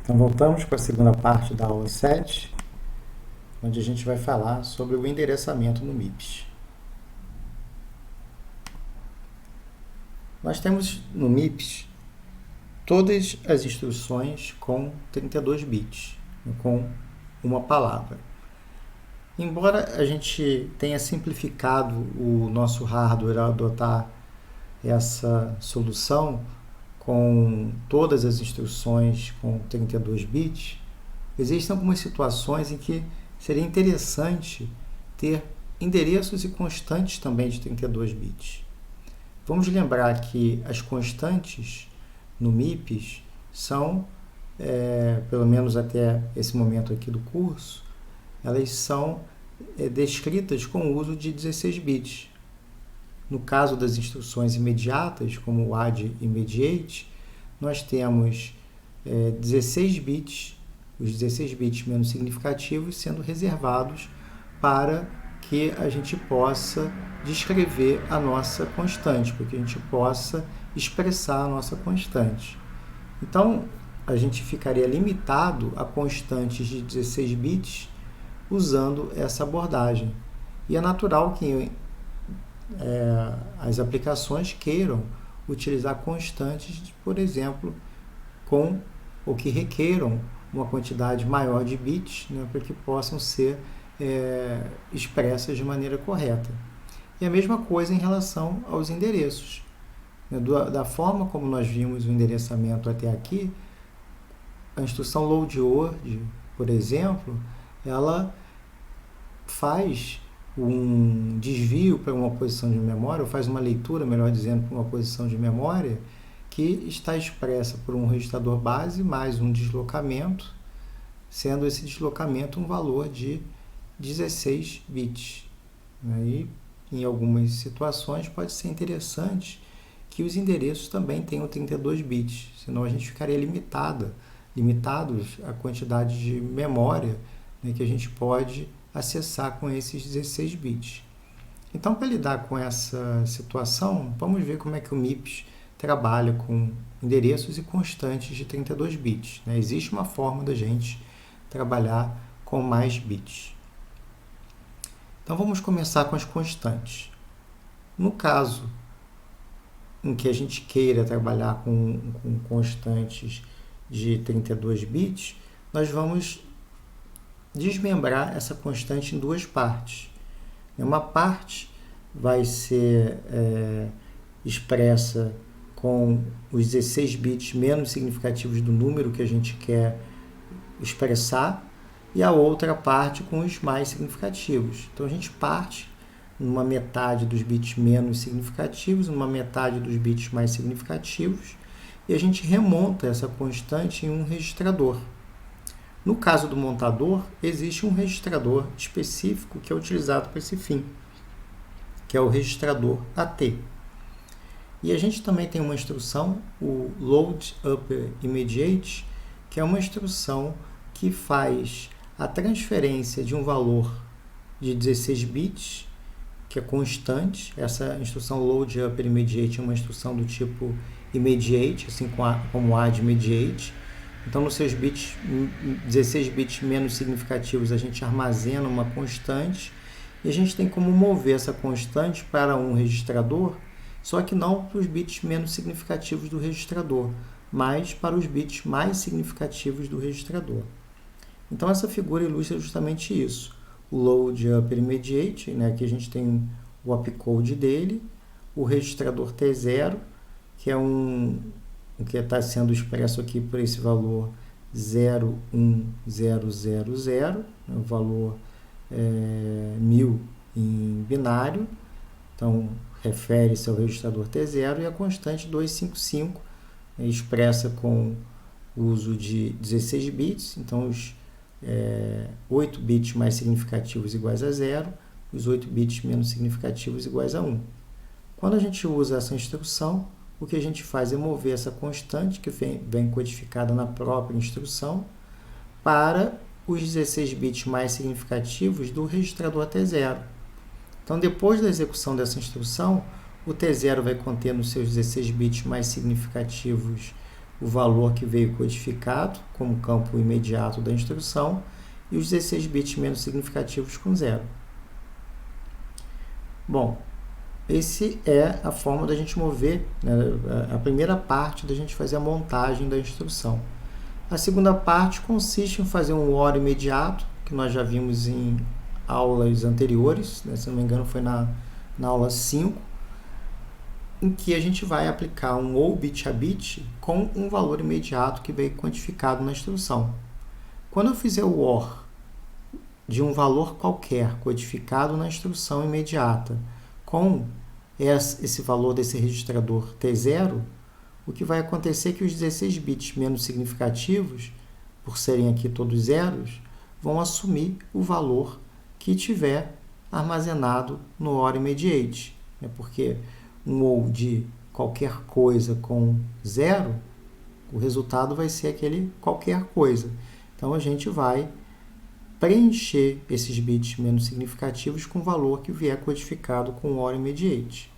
Então voltamos para a segunda parte da aula 7, onde a gente vai falar sobre o endereçamento no MIPS. Nós temos no MIPS todas as instruções com 32 bits, com uma palavra. Embora a gente tenha simplificado o nosso hardware ao adotar essa solução com todas as instruções com 32 bits, existem algumas situações em que seria interessante ter endereços e constantes também de 32 bits. Vamos lembrar que as constantes no MIPS são, pelo menos até esse momento aqui do curso, elas são descritas com o uso de 16 bits. No caso das instruções imediatas, como o add immediate, nós temos 16 bits, os 16 bits menos significativos sendo reservados para que a gente possa descrever a nossa constante, para que a gente possa expressar a nossa constante. Então, a gente ficaria limitado a constantes de 16 bits usando essa abordagem. E é natural que as aplicações queiram utilizar constantes, por exemplo, ou que requeram uma quantidade maior de bits, né, para que possam ser expressas de maneira correta. E a mesma coisa em relação aos endereços. Da forma como nós vimos o endereçamento até aqui, a instrução load-word, por exemplo, ela faz um desvio para uma posição de memória, ou faz uma leitura, melhor dizendo, para uma posição de memória, que está expressa por um registrador base mais um deslocamento, sendo esse deslocamento um valor de 16 bits. E, em algumas situações, pode ser interessante que os endereços também tenham 32 bits, senão a gente ficaria limitados à quantidade de memória, né, que a gente pode acessar com esses 16 bits. Então, para lidar com essa situação, vamos ver como é que o MIPS trabalha com endereços e constantes de 32 bits. Né? Existe uma forma da gente trabalhar com mais bits. Então, vamos começar com as constantes. No caso em que a gente queira trabalhar com constantes de 32 bits, nós vamos desmembrar essa constante em duas partes. Uma parte vai ser expressa com os 16 bits menos significativos do número que a gente quer expressar, e a outra parte com os mais significativos. Então, a gente parte numa metade dos bits menos significativos, numa metade dos bits mais significativos, e a gente remonta essa constante em um registrador. No caso do montador, existe um registrador específico que é utilizado para esse fim, que é o registrador AT. E a gente também tem uma instrução, o Load Upper Immediate, que é uma instrução que faz a transferência de um valor de 16 bits, que é constante. Essa instrução Load Upper Immediate é uma instrução do tipo immediate, assim como add immediate. Então, nos seus 16 bits menos significativos, a gente armazena uma constante e a gente tem como mover essa constante para um registrador, só que não para os bits menos significativos do registrador, mas para os bits mais significativos do registrador. Então, essa figura ilustra justamente isso. O Load Upper Immediate, né, aqui a gente tem o opcode dele, o registrador T0, que é o que está sendo expresso aqui por esse valor 01000, o valor 1000 em binário, então refere-se ao registrador T0, e a constante 255 expressa com o uso de 16 bits, então os 8 bits mais significativos iguais a 0, os 8 bits menos significativos iguais a 1. Quando a gente usa essa instrução, o que a gente faz é mover essa constante, que vem codificada na própria instrução, para os 16 bits mais significativos do registrador T0. Então, depois da execução dessa instrução, o T0 vai conter nos seus 16 bits mais significativos o valor que veio codificado como campo imediato da instrução e os 16 bits menos significativos com 0. Bom, esse é a forma da gente mover, né, a primeira parte da gente fazer a montagem da instrução. A segunda parte consiste em fazer um OR imediato, que nós já vimos em aulas anteriores, né, se não me engano foi na aula 5, em que a gente vai aplicar um OR bit a bit com um valor imediato que veio quantificado na instrução. Quando eu fizer o OR de um valor qualquer codificado na instrução imediata com esse valor desse registrador T0, o que vai acontecer é que os 16 bits menos significativos, por serem aqui todos zeros, vão assumir o valor que tiver armazenado no OR immediate, né? Porque um OR de qualquer coisa com 0, o resultado vai ser aquele qualquer coisa. Então, a gente vai preencher esses bits menos significativos com o valor que vier codificado com o OR immediate.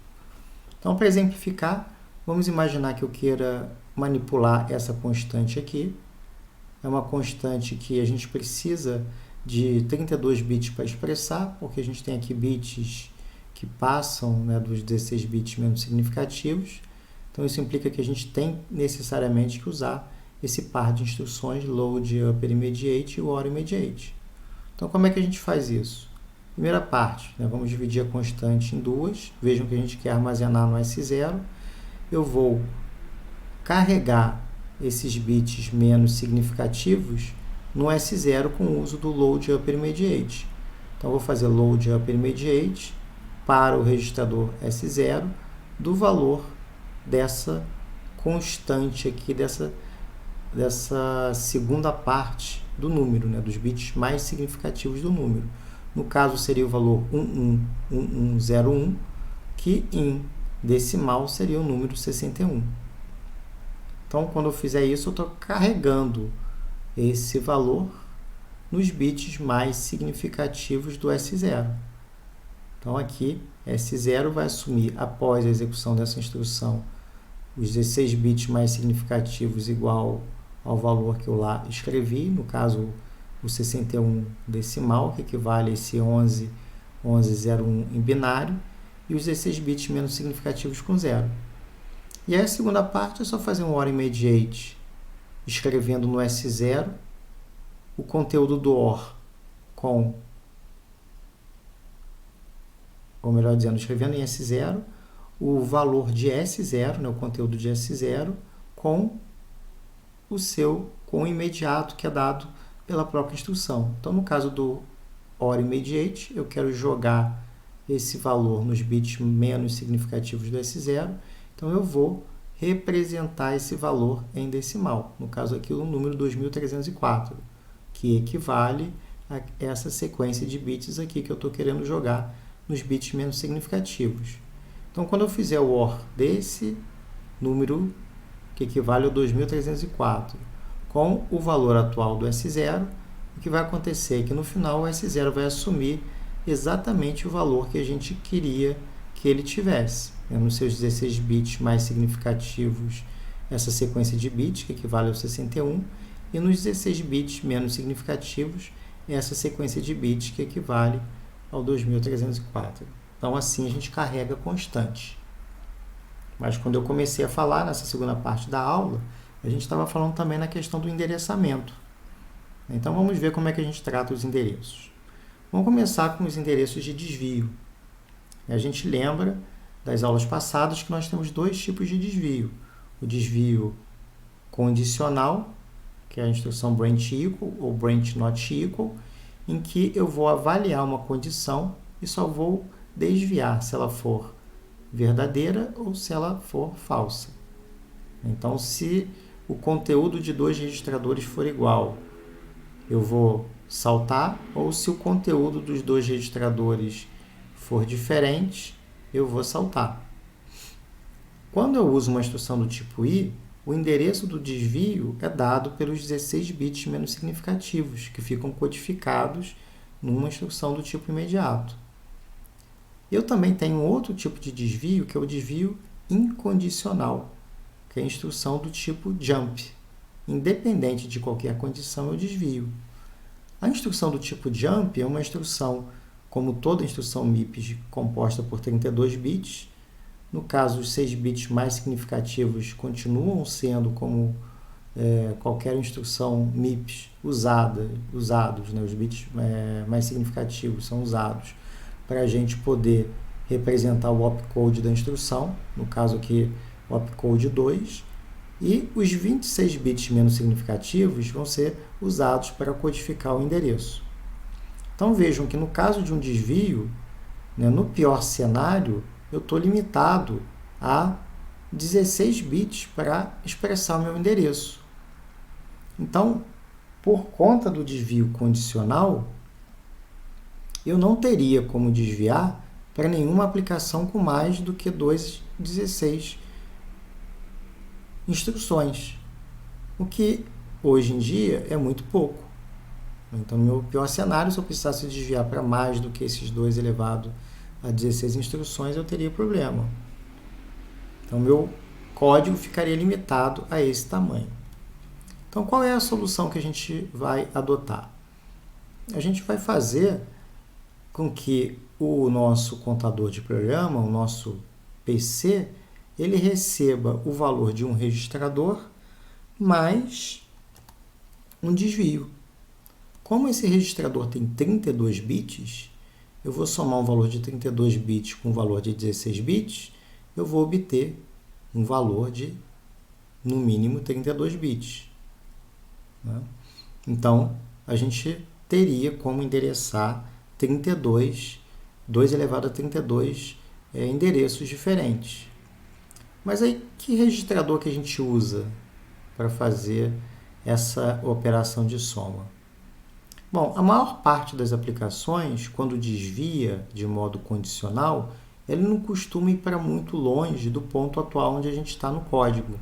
Então, para exemplificar, vamos imaginar que eu queira manipular essa constante aqui. É uma constante que a gente precisa de 32 bits para expressar, porque a gente tem aqui bits que passam, né, dos 16 bits menos significativos. Então, isso implica que a gente tem necessariamente que usar esse par de instruções load upper immediate e OR immediate. Então, como é que a gente faz isso? Primeira parte, né, vamos dividir a constante em duas. Vejam que a gente quer armazenar no S0. Eu vou carregar esses bits menos significativos no S0 com o uso do load upper immediate. Então, vou fazer load upper immediate para o registrador S0 do valor dessa constante aqui, dessa segunda parte do número, né, dos bits mais significativos do número. No caso, seria o valor 111101, que em decimal seria o número 61. Então, quando eu fizer isso, eu estou carregando esse valor nos bits mais significativos do S0. Então, aqui, S0 vai assumir, após a execução dessa instrução, os 16 bits mais significativos igual ao valor que eu lá escrevi, no caso, o 61 decimal, que equivale a esse 1101 em binário, e os 16 bits menos significativos com 0. E aí a segunda parte é só fazer um OR immediate, escrevendo no S0 o conteúdo do OR ou melhor dizendo, escrevendo em S0 o valor de S0, né, o conteúdo de S0, com o imediato que é dado pela própria instrução. Então, no caso do OR immediate, eu quero jogar esse valor nos bits menos significativos do S0, então eu vou representar esse valor em decimal, no caso aqui o número 2304, que equivale a essa sequência de bits aqui que eu estou querendo jogar nos bits menos significativos. Então, quando eu fizer o OR desse número, que equivale ao 2304, com o valor atual do S0, o que vai acontecer é que no final o S0 vai assumir exatamente o valor que a gente queria que ele tivesse, né? Nos seus 16 bits mais significativos, essa sequência de bits, que equivale ao 61, e nos 16 bits menos significativos, essa sequência de bits, que equivale ao 2304. Então, assim a gente carrega constante. Mas quando eu comecei a falar nessa segunda parte da aula, a gente estava falando também na questão do endereçamento. Então, vamos ver como é que a gente trata os endereços. Vamos começar com os endereços de desvio. A gente lembra das aulas passadas que nós temos dois tipos de desvio. O desvio condicional, que é a instrução branch equal ou branch not equal, em que eu vou avaliar uma condição e só vou desviar se ela for verdadeira ou se ela for falsa. Então, se o conteúdo de dois registradores for igual, eu vou saltar, ou se o conteúdo dos dois registradores for diferente, eu vou saltar. Quando eu uso uma instrução do tipo I, o endereço do desvio é dado pelos 16 bits menos significativos, que ficam codificados numa instrução do tipo imediato. Eu também tenho outro tipo de desvio, que é o desvio incondicional. que é a instrução do tipo jump. Independente de qualquer condição, eu desvio. A instrução do tipo jump é uma instrução, como toda instrução MIPS, composta por 32 bits. No caso, os 6 bits mais significativos continuam sendo como qualquer instrução MIPS usados, né? Os bits mais significativos são usados para a gente poder representar o opcode da instrução, no caso aqui o opcode 2, e os 26 bits menos significativos vão ser usados para codificar o endereço. Então vejam que no caso de um desvio, né, no pior cenário, eu estou limitado a 16 bits para expressar o meu endereço. Então, por conta do desvio condicional, eu não teria como desviar para nenhuma aplicação com mais do que 16 instruções, o que hoje em dia é muito pouco. Então, no meu pior cenário, se eu precisasse desviar para mais do que esses 2 elevado a 16 instruções, eu teria problema. Então, meu código ficaria limitado a esse tamanho. Então, qual é a solução que a gente vai adotar? A gente vai fazer com que o nosso contador de programa, o nosso PC, ele receba o valor de um registrador mais um desvio. Como esse registrador tem 32 bits, eu vou somar um valor de 32 bits com um valor de 16 bits, eu vou obter um valor de, no mínimo, 32 bits. Né? Então, a gente teria como endereçar 2 elevado a 32 endereços diferentes. Mas aí, que registrador que a gente usa para fazer essa operação de soma? Bom, a maior parte das aplicações, quando desvia de modo condicional, ele não costuma ir para muito longe do ponto atual onde a gente está no código.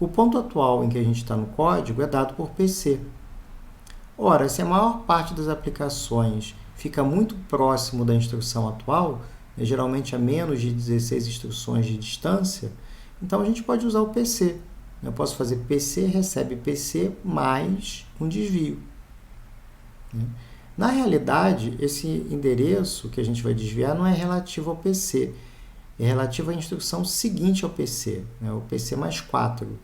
O ponto atual em que a gente está no código é dado por PC. Ora, se a maior parte das aplicações fica muito próximo da instrução atual, geralmente a menos de 16 instruções de distância, então a gente pode usar o PC. Eu posso fazer PC recebe PC mais um desvio. Na realidade, esse endereço que a gente vai desviar não é relativo ao PC, é relativo à instrução seguinte ao PC, né? O PC mais 4.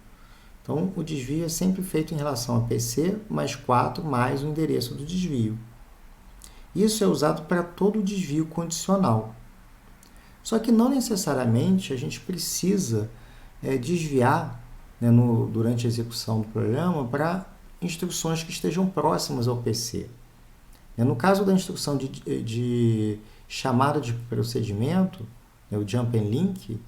Então, o desvio é sempre feito em relação a PC mais 4 mais o endereço do desvio. Isso é usado para todo o desvio condicional. Só que não necessariamente a gente precisa desviar, né, durante a execução do programa para instruções que estejam próximas ao PC. No caso da instrução de chamada de procedimento, né, o jump and link,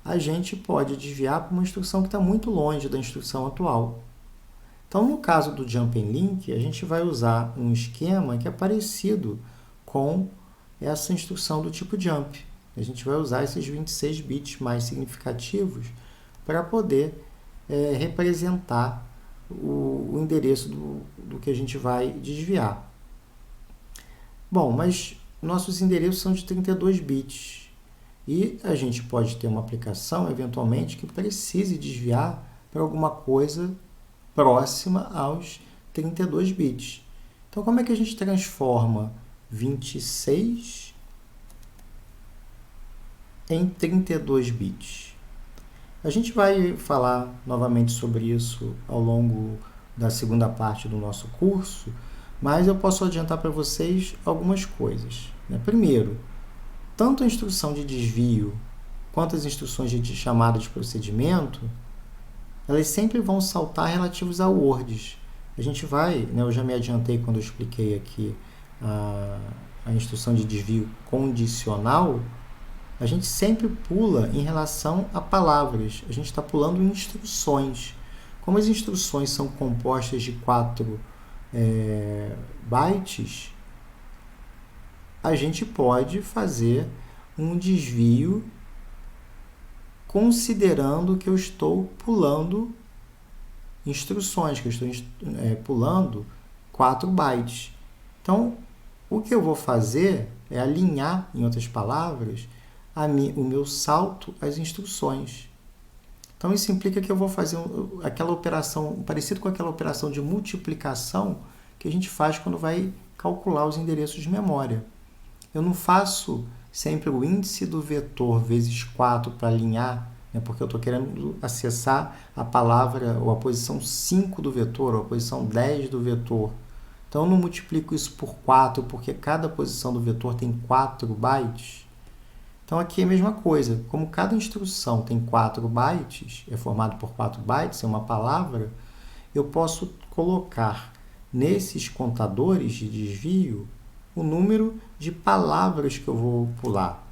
a gente pode desviar para uma instrução que está muito longe da instrução atual. Então, no caso do jump and link, a gente vai usar um esquema que é parecido com essa instrução do tipo jump. A gente vai usar esses 26 bits mais significativos para poder representar o endereço do que a gente vai desviar. Bom, mas nossos endereços são de 32 bits e a gente pode ter uma aplicação, eventualmente, que precise desviar para alguma coisa próxima aos 32 bits. Então, como é que a gente transforma 26 em 32 bits? A gente vai falar novamente sobre isso ao longo da segunda parte do nosso curso, mas eu posso adiantar para vocês algumas coisas. Primeiro, tanto a instrução de desvio quanto as instruções de chamada de procedimento, elas sempre vão saltar relativos a words. A gente vai, eu já me adiantei quando eu expliquei aqui a instrução de desvio condicional, a gente sempre pula em relação a palavras, a gente está pulando instruções. Como as instruções são compostas de 4 bytes, a gente pode fazer um desvio considerando que eu estou pulando instruções, que eu estou pulando 4 bytes. Então, o que eu vou fazer é alinhar, em outras palavras, o meu salto às instruções. Então, isso implica que eu vou fazer aquela operação, parecido com aquela operação de multiplicação que a gente faz quando vai calcular os endereços de memória. Eu não faço sempre o índice do vetor vezes 4 para alinhar, né, porque eu estou querendo acessar a palavra ou a posição 5 do vetor, ou a posição 10 do vetor. Então, eu não multiplico isso por 4, porque cada posição do vetor tem 4 bytes. Então, aqui é a mesma coisa. Como cada instrução tem 4 bytes, é formado por 4 bytes, é uma palavra, eu posso colocar nesses contadores de desvio o número de palavras que eu vou pular.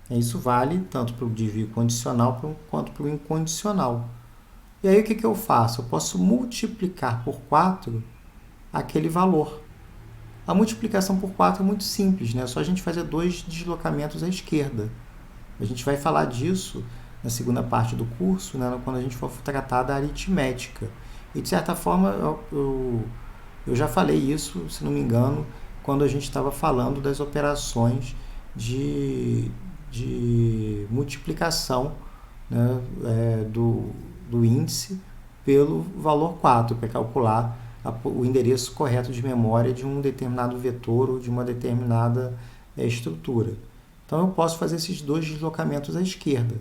Isso vale tanto para o desvio condicional quanto para o incondicional. E aí, o que eu faço? Eu posso multiplicar por 4 aquele valor. A multiplicação por 4 é muito simples, né? É só a gente fazer 2 deslocamentos à esquerda. A gente vai falar disso na segunda parte do curso, né? Quando a gente for tratar da aritmética. E, de certa forma, eu já falei isso, se não me engano, quando a gente estava falando das operações de multiplicação, né? do índice pelo valor 4, para calcular o endereço correto de memória de um determinado vetor ou de uma determinada estrutura. Então, eu posso fazer esses 2 deslocamentos à esquerda.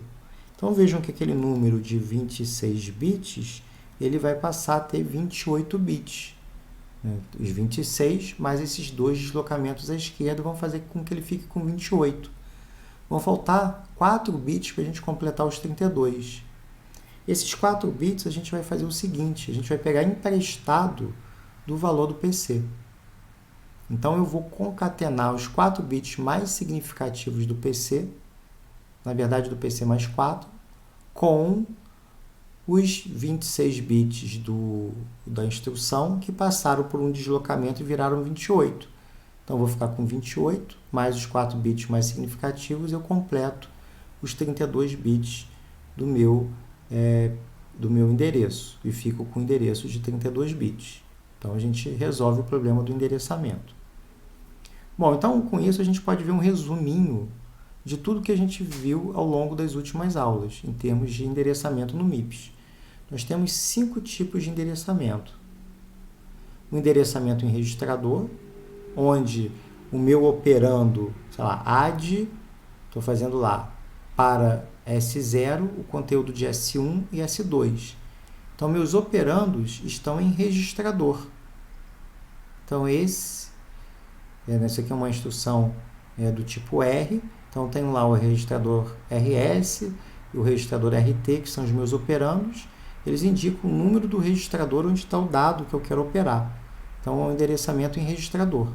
Então, vejam que aquele número de 26 bits, ele vai passar a ter 28 bits. Né? Os 26 mais esses 2 deslocamentos à esquerda vão fazer com que ele fique com 28. Vão faltar 4 bits para a gente completar os 32. Esses 4 bits a gente vai fazer o seguinte, a gente vai pegar emprestado do valor do PC. Então, eu vou concatenar os 4 bits mais significativos do PC, na verdade do PC mais 4, com os 26 bits da instrução que passaram por um deslocamento e viraram 28. Então, eu vou ficar com 28, mais os 4 bits mais significativos, eu completo os 32 bits do meu endereço e fico com o endereço de 32 bits. Então, a gente resolve o problema do endereçamento. Bom, então, com isso, a gente pode ver um resuminho de tudo que a gente viu ao longo das últimas aulas, em termos de endereçamento no MIPS. Nós temos 5 tipos de endereçamento. O endereçamento em registrador, onde o meu operando, sei lá, add, estou fazendo lá, para S0, o conteúdo de S1 e S2. Então, meus operandos estão em registrador. Então, essa aqui é uma instrução do tipo R. Então, tenho lá o registrador RS e o registrador RT, que são os meus operandos. Eles indicam o número do registrador onde está o dado que eu quero operar. Então, é um endereçamento em registrador.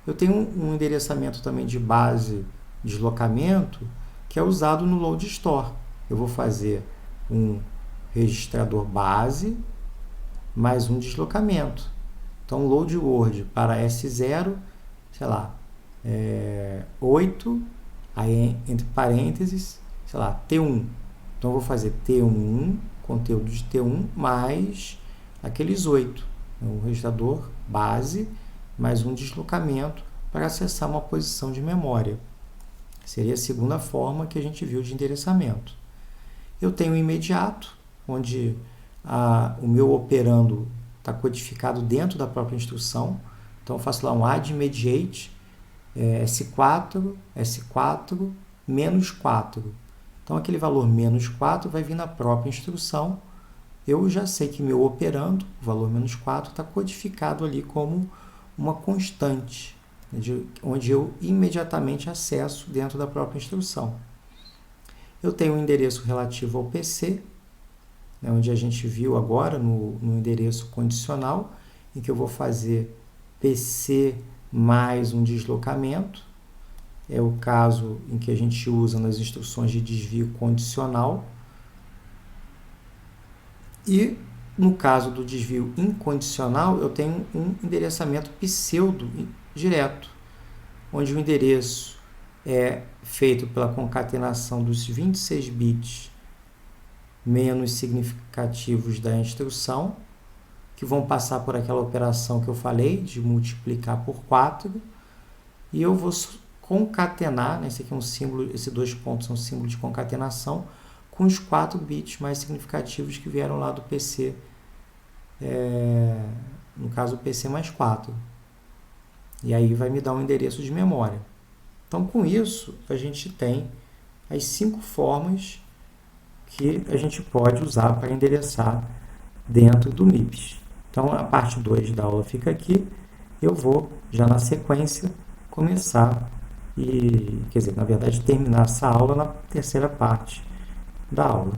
Eu tenho um endereçamento também de base deslocamento, que é usado no load store. Eu vou fazer um registrador base mais um deslocamento. Então, load word para S0, sei lá, 8, aí entre parênteses, sei lá, T1. Então, eu vou fazer T1, conteúdo de T1, mais aqueles 8. Um registrador base mais um deslocamento para acessar uma posição de memória. Seria a segunda forma que a gente viu de endereçamento. Eu tenho o imediato, onde o meu operando está codificado dentro da própria instrução. Então, eu faço lá um add immediate, S4, S4, menos 4. Então, aquele valor menos 4 vai vir na própria instrução. Eu já sei que meu operando, o valor menos 4, está codificado ali como uma constante, onde eu imediatamente acesso dentro da própria instrução. Eu tenho um endereço relativo ao PC, onde a gente viu agora no endereço condicional, em que eu vou fazer PC mais um deslocamento. É o caso em que a gente usa nas instruções de desvio condicional. E no caso do desvio incondicional, eu tenho um endereçamento pseudo direto, onde o endereço é feito pela concatenação dos 26 bits menos significativos da instrução, que vão passar por aquela operação que eu falei, de multiplicar por 4, e eu vou concatenar, esse aqui é um símbolo, esses 2 pontos são símbolo de concatenação, com os 4 bits mais significativos que vieram lá do PC, no caso o PC mais 4. E aí vai me dar um endereço de memória. Então, com isso, a gente tem as 5 formas que a gente pode usar para endereçar dentro do MIPS. Então, a parte 2 da aula fica aqui. Eu vou, já na sequência, começar e, quer dizer, na verdade, terminar essa aula na terceira parte da aula.